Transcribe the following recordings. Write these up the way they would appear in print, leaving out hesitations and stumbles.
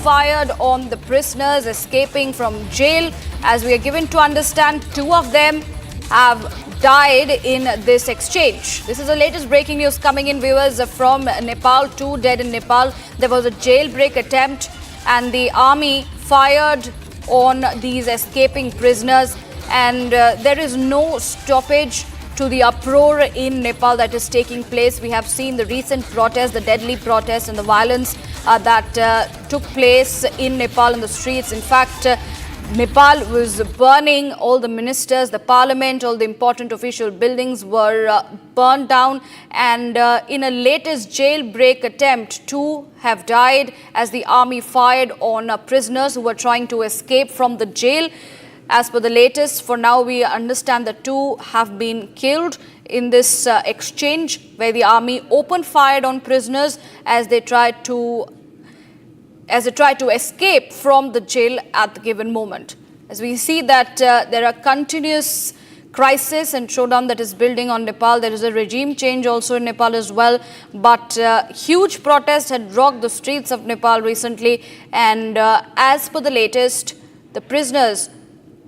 fired on the prisoners escaping from jail. As we are given to understand, 2 of them have died in this exchange. This is the latest breaking news coming in, viewers, from Nepal. 2 dead in Nepal. There was a jailbreak attempt and the army fired on these escaping prisoners, and there is no stoppage to the uproar in Nepal that is taking place. We have seen the recent protests, the deadly protests and the violence that took place in Nepal in the streets. In fact, Nepal was burning. All the ministers, the parliament, all the important official buildings were burned down. And in a latest jailbreak attempt, 2 have died as the army fired on prisoners who were trying to escape from the jail. As per the latest, for now, we understand that 2 have been killed in this exchange where the army opened fire on prisoners as they tried to escape from the jail at the given moment. As we see that there are continuous crisis and showdown that is building on Nepal. There is a regime change also in Nepal as well. But huge protests had rocked the streets of Nepal recently. And as per the latest, the prisoners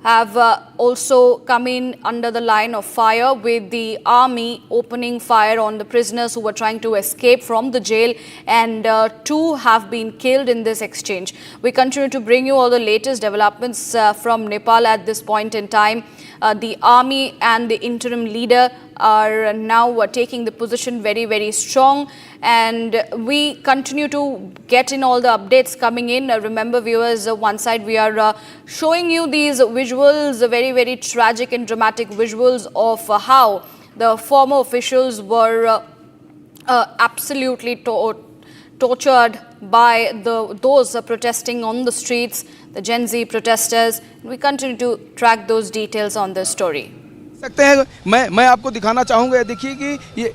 have also come in under the line of fire, with the army opening fire on the prisoners who were trying to escape from the jail, and 2 have been killed in this exchange. We continue to bring you all the latest developments from Nepal at this point in time. The army and the interim leader are now taking the position very, very strong, and we continue to get in all the updates coming in. Remember, viewers, one side we are showing you these visuals, very, very tragic and dramatic visuals of how the former officials were absolutely tortured by those protesting on the streets, the Gen Z protesters. We continue to track those details on this story. सकते हैं मैं आपको दिखाना चाहूँगा। देखिए कि ये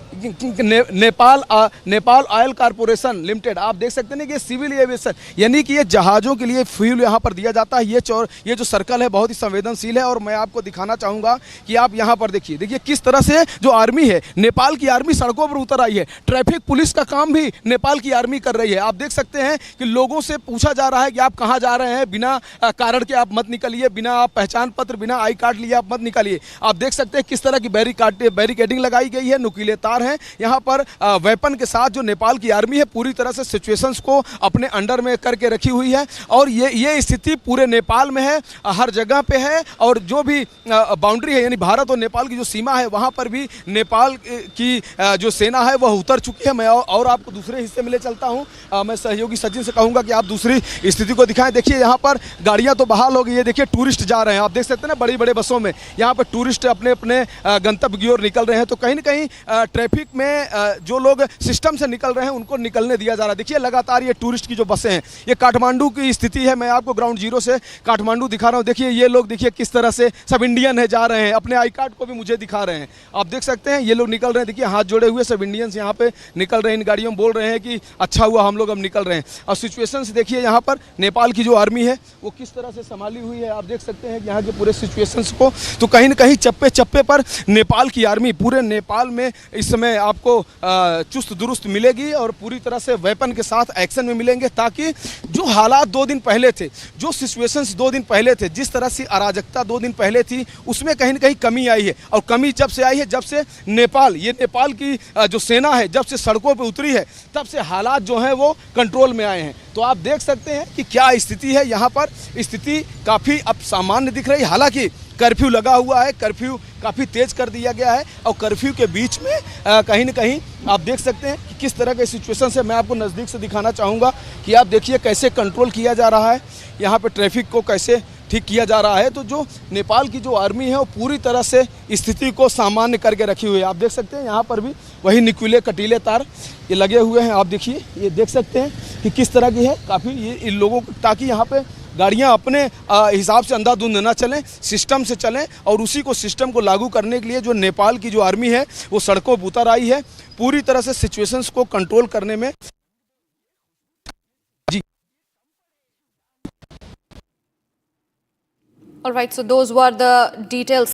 Nepal oil corporation limited, आप देख सकते हैं कि सिविल एविएशन, यानी कि ये जहाज़ों के लिए फ्यूल यहाँ पर दिया जाता है। ये जो सर्कल है बहुत ही संवेदनशील है, और मैं आपको दिखाना चाहूँगा कि आप यहाँ पर देखिए किस तरह से जो आर्मी है, नेपाल की आर्मी सड़कों पर उतर आई है। ट्रैफिक पुलिस का काम भी नेपाल की आर्मी कर रही है। आप देख सकते हैं कि लोगों से पूछा जा रहा है कि आप कहाँ जा रहे हैं, बिना कारण के आप मत निकलिए, बिना आप पहचान पत्र, बिना आई कार्ड लिए आप मत निकलिए। आप देख सकते हैं किस तरह की बैरिकेडिंग लगाई गई है, नुकीले तार हैं यहाँ पर। वेपन के साथ जो नेपाल की आर्मी है पूरी तरह से सिचुएशंस को अपने अंडर में करके रखी हुई है, और ये स्थिति पूरे नेपाल में है, हर जगह पे है। और जो भी बाउंड्री है, यानी भारत और नेपाल की जो सीमा है, वहाँ पर भी नेपाल की जो सेना है वह उतर चुकी है। मैं और आपको दूसरे हिस्से में ले चलता हूँ। मैं सहयोगी सचिन से कहूँगा कि आप दूसरी स्थिति को दिखाएं। देखिए यहाँ पर गाड़ियाँ तो बहाल हो गई है। देखिए टूरिस्ट जा रहे हैं, आप देख सकते हैं ना, बड़ी बड़े बसों में यहाँ पर टूरिस्ट अपने अपने गंतव्य की ओर निकल रहे हैं। तो कहीं ना कहीं ट्रैफिक में जो लोग सिस्टम से निकल रहे हैं उनको निकलने दिया जा रहा है। देखिए लगातार ये टूरिस्ट की जो बसें हैं, ये काठमांडू की स्थिति है। मैं आपको ग्राउंड जीरो से काठमांडू दिखा रहा हूँ। देखिए ये लोग, देखिए किस तरह से सब इंडियन है, जा रहे हैं, अपने आई कार्ड को भी मुझे दिखा रहे हैं। आप देख सकते हैं ये लोग निकल रहे हैं। देखिए हाथ जोड़े हुए सब इंडियंस यहाँ पे निकल रहे हैं, इन गाड़ियों में बोल रहे हैं कि अच्छा हुआ हम लोग अब निकल रहे हैं। और सिचुएशन देखिए यहाँ पर नेपाल की जो आर्मी है वो किस तरह से संभाली हुई है। आप देख सकते हैं यहाँ के पूरे सिचुएशंस को। तो कहीं ना कहीं चप्पे चप्पे पर नेपाल की आर्मी पूरे नेपाल में इस समय आपको चुस्त दुरुस्त मिलेगी, और पूरी तरह से वेपन के साथ एक्शन में मिलेंगे, ताकि जो हालात 2 दिन पहले थे, जो सिचुएशंस 2 दिन पहले थे, जिस तरह से अराजकता 2 दिन पहले थी, उसमें कहीं ना कहीं कमी आई है। और कमी जब से आई है, जब से नेपाल की जो सेना है जब से सड़कों पर उतरी है, तब से हालात जो हैं वो कंट्रोल में आए हैं। तो आप देख सकते हैं कि क्या स्थिति है यहाँ पर। स्थिति काफ़ी अब सामान्य दिख रही है। हालांकि कर्फ्यू लगा हुआ है, कर्फ्यू काफ़ी तेज कर दिया गया है, और कर्फ्यू के बीच में कहीं ना कहीं आप देख सकते हैं कि किस तरह के सिचुएशन से। मैं आपको नज़दीक से दिखाना चाहूँगा कि आप देखिए कैसे कंट्रोल किया जा रहा है, यहाँ पे ट्रैफिक को कैसे ठीक किया जा रहा है। तो जो नेपाल की जो आर्मी है वो पूरी तरह से स्थिति को सामान्य करके रखी हुई है। आप देख सकते हैं यहाँ पर भी वही नुकीले कटीले तार ये लगे हुए हैं। आप देखिए ये देख सकते हैं कि किस तरह की है काफ़ी ये इन लोगों को, ताकि यहाँ पे गाड़ियाँ अपने हिसाब से अंधाधुंध न चलें, सिस्टम से चलें। और उसी को सिस्टम को लागू करने के लिए जो नेपाल की जो आर्मी है वो सड़कों पर उतर आई है, पूरी तरह से सिचुएशंस को कंट्रोल करने में। जी All right, so those were the details.